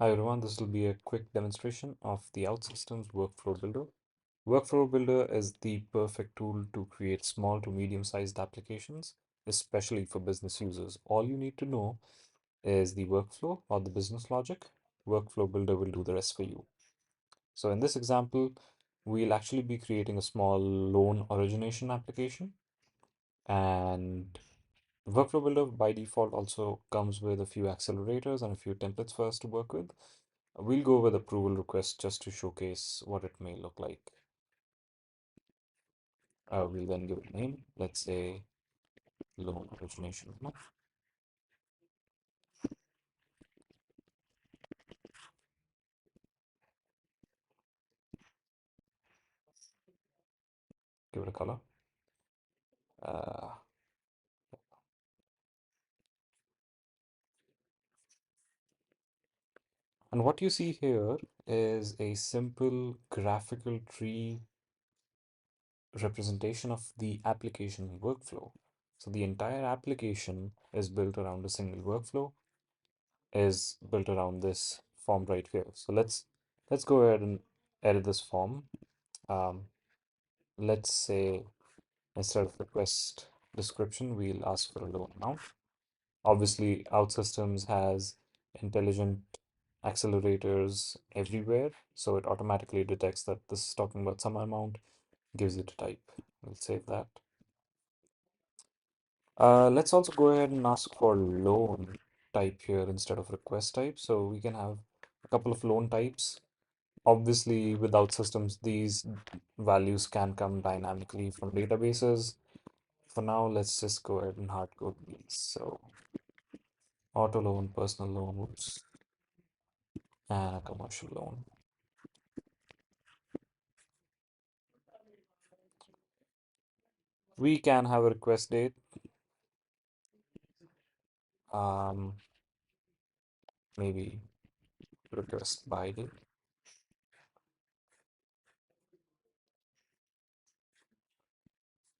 Hi everyone, this will be a quick demonstration of the OutSystems Workflow Builder. Workflow Builder is the perfect tool to create small to medium-sized applications, especially for business users. All you need to know is the workflow or the business logic. Workflow Builder will do the rest for you. So in this example, we'll actually be creating a small loan origination application, and Workflow Builder by default also comes with a few accelerators and a few templates for us to work with. We'll go with approval request just to showcase what it may look like. We'll then give it a name. Let's say loan origination. Give it a color. Uh, and what you see here is a simple graphical tree representation of the application workflow. So the entire application is built around a single workflow, is built around this form right here. So let's go ahead and edit this form. Let's say instead of request description, we'll ask for a loan amount. Obviously, OutSystems has intelligent accelerators everywhere, so it automatically detects that this is talking about some amount, gives it a type. We'll save that. Let's also go ahead and ask for loan type here instead of request type. So we can have a couple of loan types. Obviously, with OutSystems, these values can come dynamically from databases. For now, let's just go ahead and hard code these. So auto loan, personal loan, whoops, and a commercial loan. We can have a request date, um, maybe request by date.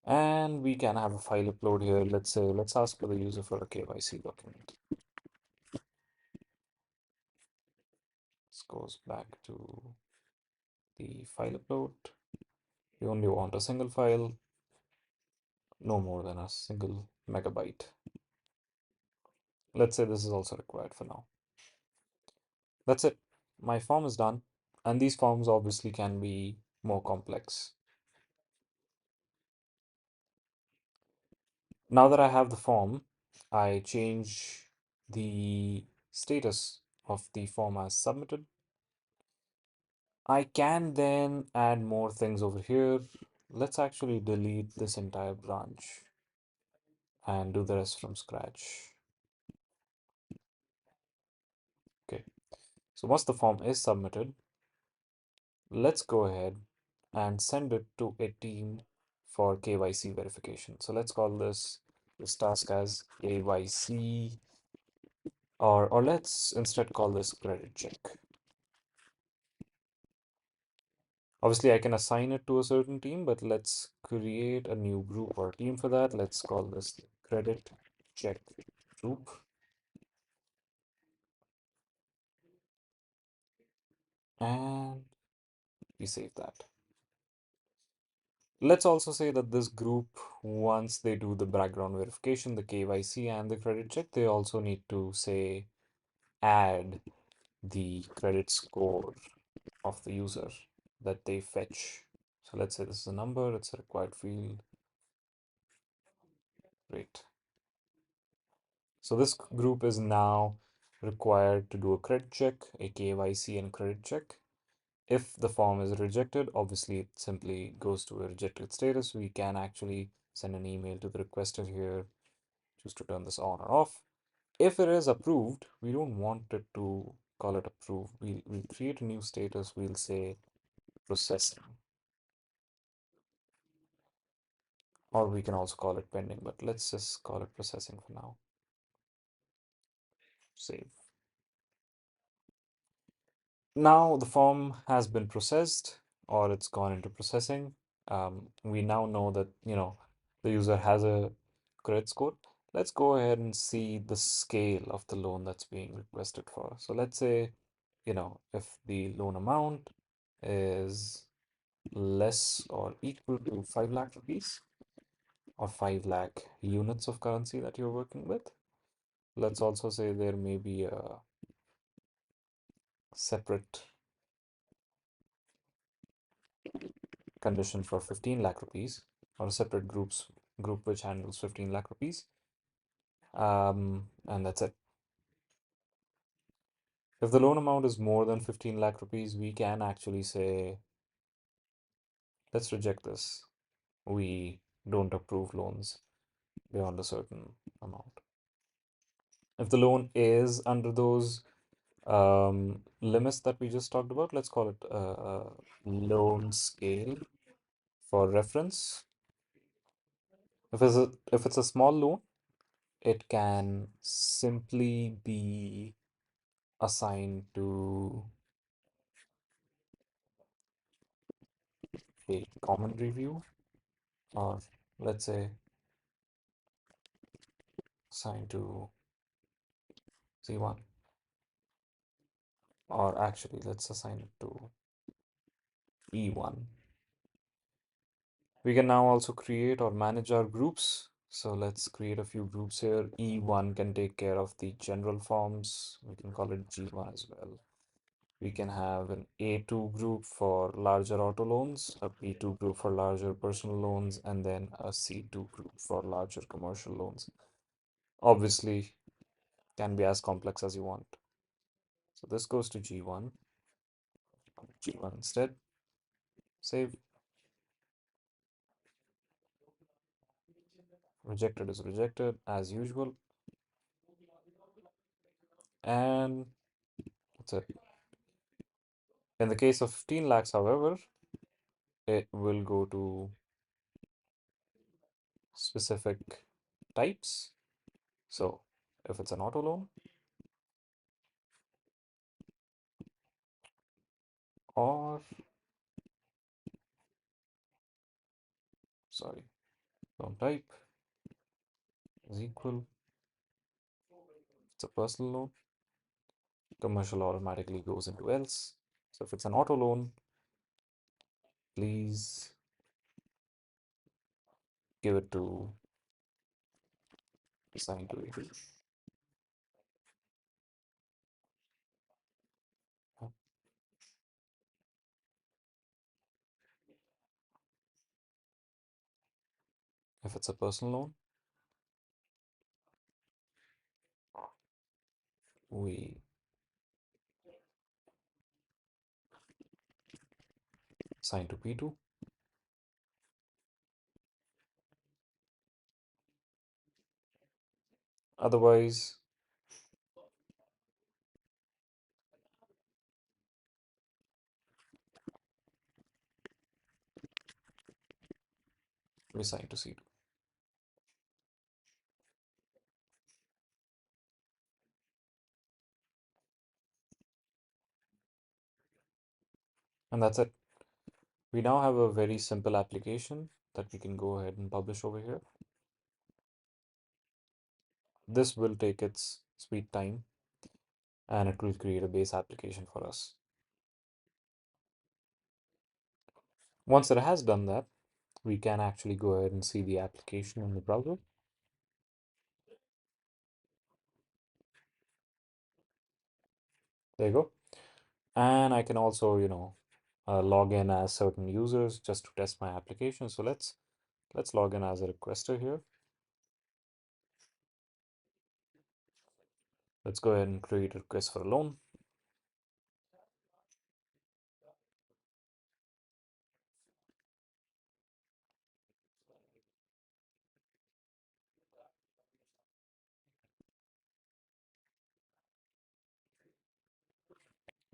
And we can have a file upload here. Let's say, let's ask for the user for a KYC document. This goes back to the file upload. We only want a single file, no more than a single megabyte. Let's say this is also required for now. That's it. My form is done. And these forms obviously can be more complex. Now that I have the form, I change the status of the form as submitted. I can then add more things over here. Let's actually delete this entire branch and do the rest from scratch. Okay, so once the form is submitted, let's go ahead and send it to a team for KYC verification. So let's call this task as KYC, or let's instead call this credit check. Obviously, I can assign it to a certain team, but let's create a new group or team for that. Let's call this credit check group. And we save that. Let's also say that this group, once they do the background verification, the KYC and the credit check, they also need to say add the credit score of the user that they fetch. So let's say this is a number, it's a required field. Great. So this group is now required to do a credit check, a KYC and credit check. If the form is rejected, obviously it simply goes to a rejected status. We can actually send an email to the requester here, choose to turn this on or off. If it is approved, we don't want it to call it approved. We'll create a new status. We'll say processing, or we can also call it pending, but let's just call it processing for now. Save. Now the form has been processed, or it's gone into processing. We now know that, the user has a credit score. Let's go ahead and see the scale of the loan that's being requested for. So let's say if the loan amount is less or equal to 5 lakh rupees or 5 lakh units of currency that you're working with. Let's also say there may be a separate condition for 15 lakh rupees or a separate group which handles 15 lakh rupees. And that's it. If the loan amount is more than 15 lakh rupees, we can actually say, let's reject this. We don't approve loans beyond a certain amount. If the loan is under those limits that we just talked about, let's call it a loan scale for reference. If it's a small loan, it can simply be assigned to a common review, or let's say assigned to C1, or actually let's assign it to E1. We can now also create or manage our groups. So let's create a few groups here. E1 can take care of the general forms. We can call it G1 as well. We can have an A2 group for larger auto loans, a B2 group for larger personal loans, and then a C2 group for larger commercial loans. Obviously, can be as complex as you want. So this goes to G1, G1 instead. Save. Rejected is rejected as usual. And that's it. In the case of 15 lakhs, however, it will go to specific types. So if it's an auto loan or, sorry, loan type is equal, it's a personal loan, commercial automatically goes into else. So if it's an auto loan, please give it to assign to it. If it's a personal loan, we assign to P2. Otherwise, we assign to C2. And that's it. We now have a very simple application that we can go ahead and publish over here. This will take its sweet time and it will create a base application for us. Once it has done that, we can actually go ahead and see the application in the browser. There you go. And I can also, log in as certain users just to test my application. So let's log in as a requester here. Let's go ahead and create a request for a loan.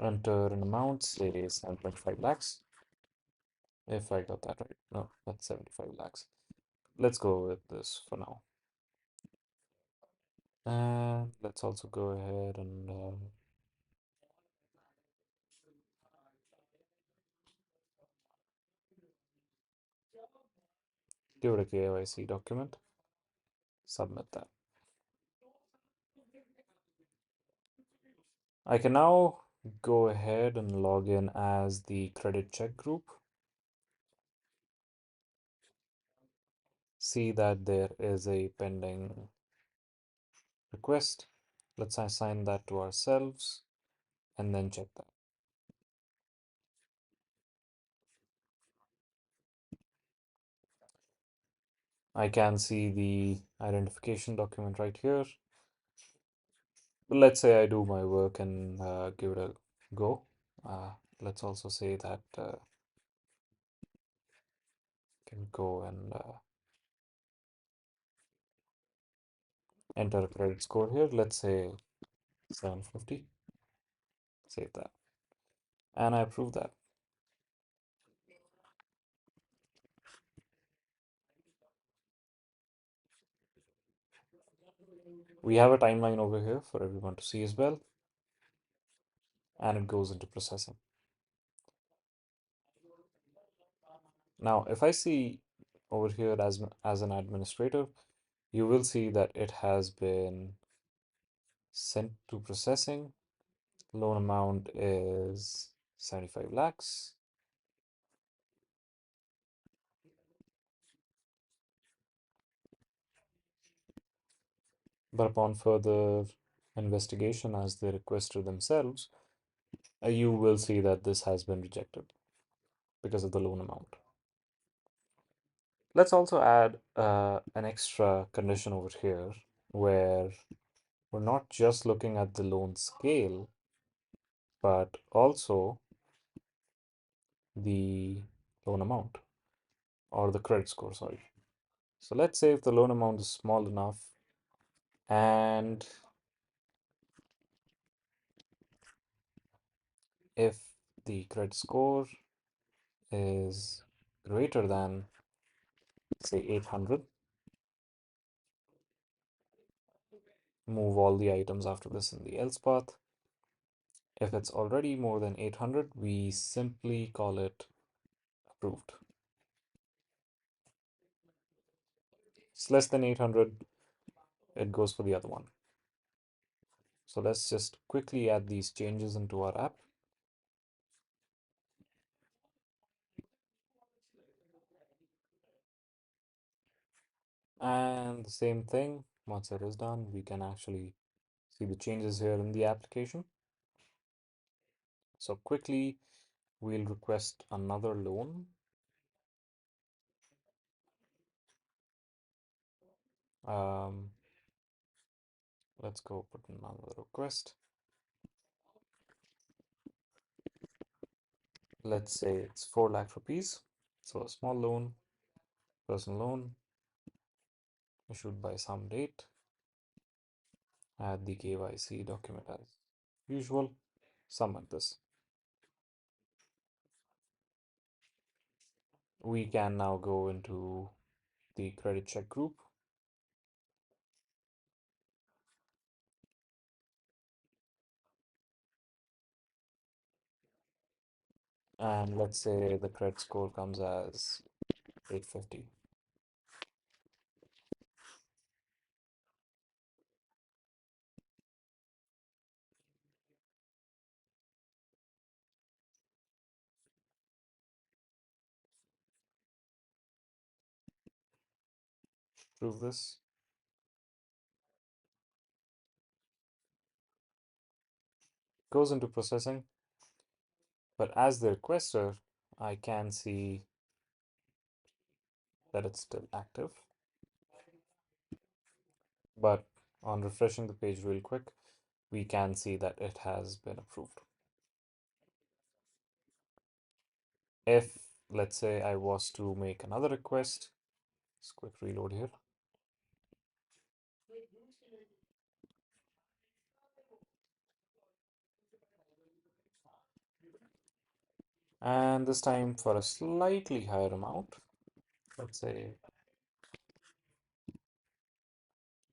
Enter an amount, say 7.5 lakhs. If I got that right. No, that's 75 lakhs. Let's go with this for now. And let's also go ahead and give it a KYC document. Submit that. I can now Go ahead and log in as the credit check group. See that there is a pending request. Let's assign that to ourselves and then check that. I can see the identification document right here. But let's say I do my work and give it a go. Let's also say that can go and enter a credit score here. Let's say 750. Save that. And I approve that. We have a timeline over here for everyone to see as well. And it goes into processing. Now, if I see over here as an administrator, you will see that it has been sent to processing. Loan amount is 75 lakhs. But upon further investigation as the requester themselves, you will see that this has been rejected because of the loan amount. Let's also add an extra condition over here where we're not just looking at the loan scale, but also the loan amount or the credit score, sorry. So let's say if the loan amount is small enough and if the credit score is greater than, say, 800, move all the items after this in the else path. If it's already more than 800, we simply call it approved. It's less than 800, it goes for the other one. So let's just quickly add these changes into our app. And the same thing, once it is done, we can actually see the changes here in the application. So quickly, we'll request another loan. Let's go put another request. Let's say it's 4 lakh rupees. So a small loan, personal loan, issued by some date. Add the KYC document as usual. Submit this. We can now go into the credit check group. And let's say the credit score comes as 850. Prove this. Goes into processing. But as the requester, I can see that it's still active. But on refreshing the page real quick, we can see that it has been approved. If, let's say, I was to make another request, let's quick reload here. And this time for a slightly higher amount, let's say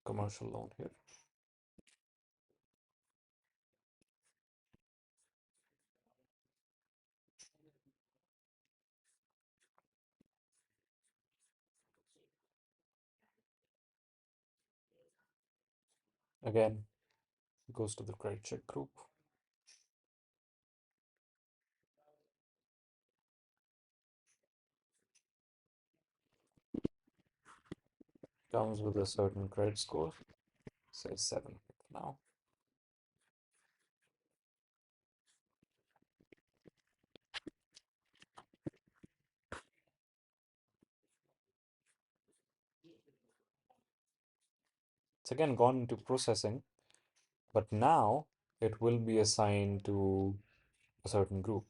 commercial loan here. Again, goes to the credit check group. Comes with a certain credit score, say 7 now. It's again gone into processing, but now it will be assigned to a certain group,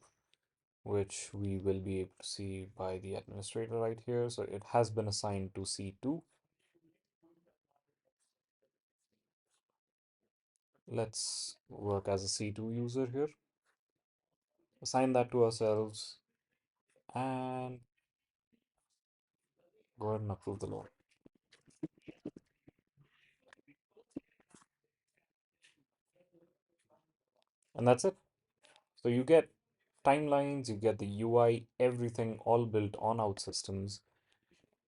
which we will be able to see by the administrator right here. So it has been assigned to C2. Let's work as a C2 user here, assign that to ourselves, and go ahead and approve the loan. And that's it. So you get timelines, you get the UI, everything all built on OutSystems.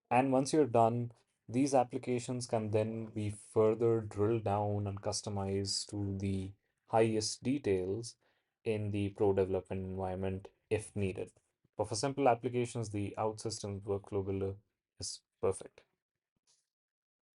And once you're done, these applications can then be further drilled down and customized to the highest details in the pro development environment if needed. But for simple applications, the OutSystems workflow builder is perfect.